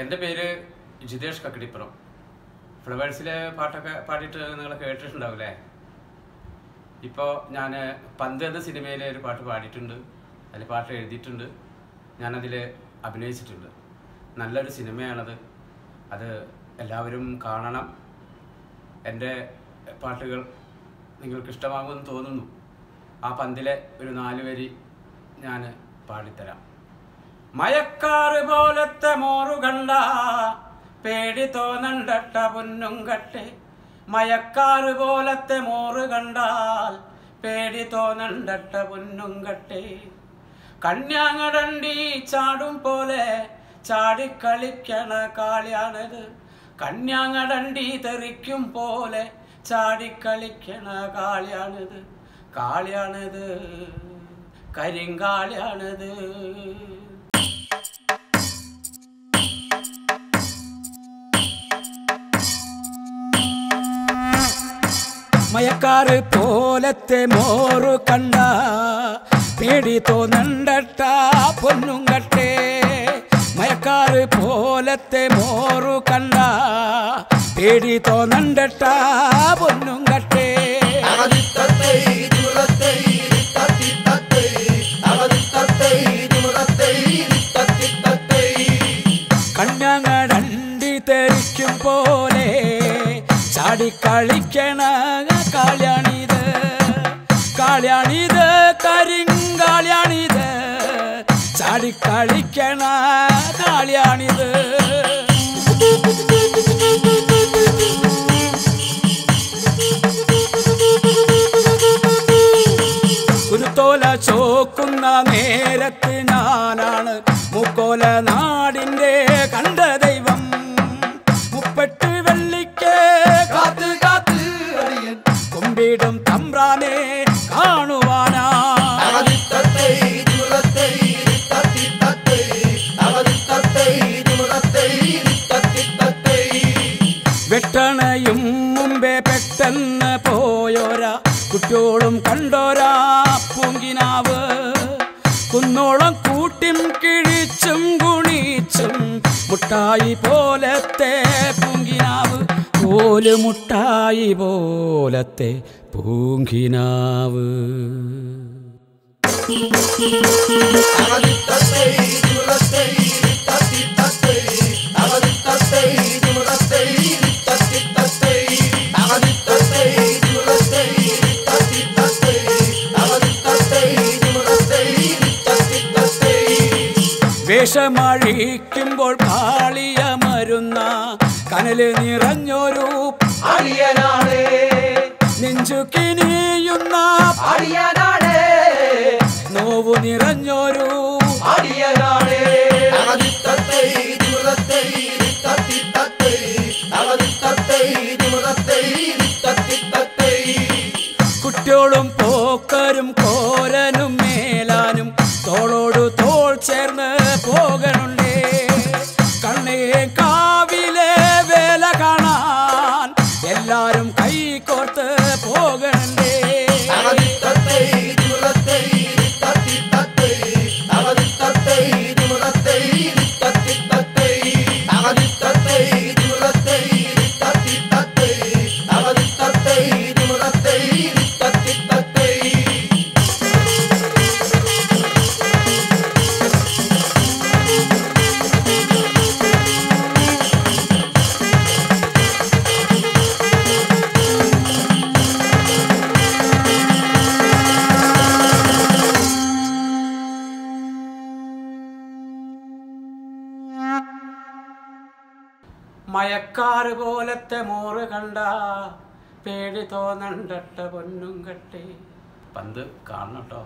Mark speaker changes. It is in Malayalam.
Speaker 1: എൻ്റെ പേര് ജിതേഷ് കക്കടിപ്പുറം. ഫ്ലവേഴ്സിലെ പാട്ടൊക്കെ പാടിയിട്ട് നിങ്ങൾ കേട്ടിട്ടുണ്ടാവില്ലേ? ഇപ്പോൾ ഞാൻ പന്ത് എന്ന സിനിമയിലെ ഒരു പാട്ട് പാടിയിട്ടുണ്ട്, അതിൽ പാട്ട് എഴുതിയിട്ടുണ്ട്, ഞാനതിൽ അഭിനയിച്ചിട്ടുണ്ട്. നല്ലൊരു സിനിമയാണത്, അത് എല്ലാവരും കാണണം. എൻ്റെ പാട്ടുകൾ നിങ്ങൾക്ക് ഇഷ്ടമാകുമെന്ന് തോന്നുന്നു. ആ പന്തിലെ ഒരു 4 വരി ഞാൻ പാടിത്തരാം. മയക്കാറ് പോലത്തെ മോറു കണ്ട പേടി തോന്നണ്ടട്ട പൊന്നും കട്ടെ. മയക്കാറ് പോലത്തെ മോറ് കണ്ടാൽ പേടി തോന്നണ്ടട്ട പൊന്നും കട്ടെ. കന്യാങ്ങടണ്ടി ചാടും പോലെ ചാടിക്കളിക്കണ കാളിയാണിത്. കന്യാങ്ങടണ്ടി തെറിക്കും പോലെ ചാടിക്കളിക്കണ കാളിയാണിത്. കാളിയാണിത്, കരിങ്കാളിയാണിത്. മയക്കാറ് പോലത്തെ മോറു കണ്ട പേടി തോന്നണ്ടട്ട പൊന്നും കട്ടെ. മയക്കാറ് പോലത്തെ മോറു കണ്ട പേടി തോന്നണ്ടട്ട പൊന്നും കട്ടെ. കണ്ണങ്ങടണ്ടി തെറിക്കും പോലെ ചാടിക്കളിക്കണ കാളിയാണിത്. കാളിയാണിത്, കരിങ്കാളിയാണിത്, ചാടിക്കളിക്കണ കാളിയാണിത്. കുരുത്തോല ചോക്കുന്ന നേരത്ത് ഞാനാണ് മുക്കോല നാടിൻ്റെ കണ്ട ദൈവം. 38 വെള്ളിക്ക് കാത്ത് കാത്ത് കുമ്പിടും തമ്പ്രാനെ കാണുവാനാ. വെട്ടണയും മുമ്പേ പെട്ടെന്ന് പോയോരാ കുട്ടിയോളും കണ്ടോരാ പൂങ്കിനാവ്. കുന്നോളം കൂട്ടിയും കിഴിച്ചും കുണിച്ചും മുട്ടായി പോലത്തെ പൂങ്കിനാവ്. കോല് മുട്ടായി പോലത്തെ പൂങ്കിനാവ്. വേഷമഴിക്കുമ്പോൾ കാളിയമരുന്ന കനല് നിറഞ്ഞൊരു അടിയനാണ്. നെഞ്ചു കിനിയുന്ന അടിയനാണ്. നോവു നിറഞ്ഞൊരു അടിയനാണ്. കുട്ടിയോളും പോക്കരും കോരനും മേലാനും തോളോടു തോൾ ചേർന്ന് പോകണുണ്ടേ. കണ്ണേ കാവിലെ വേല കാണാൻ എല്ലാരും കൈകോർത്ത് പോകണുണ്ടേ. മയക്കാറ് പോലത്തെ മോറ് കണ്ട പേടി തോന്നണ്ടട്ട പൊന്നും കട്ടെ. പന്ത് കാണണം കേട്ടോ.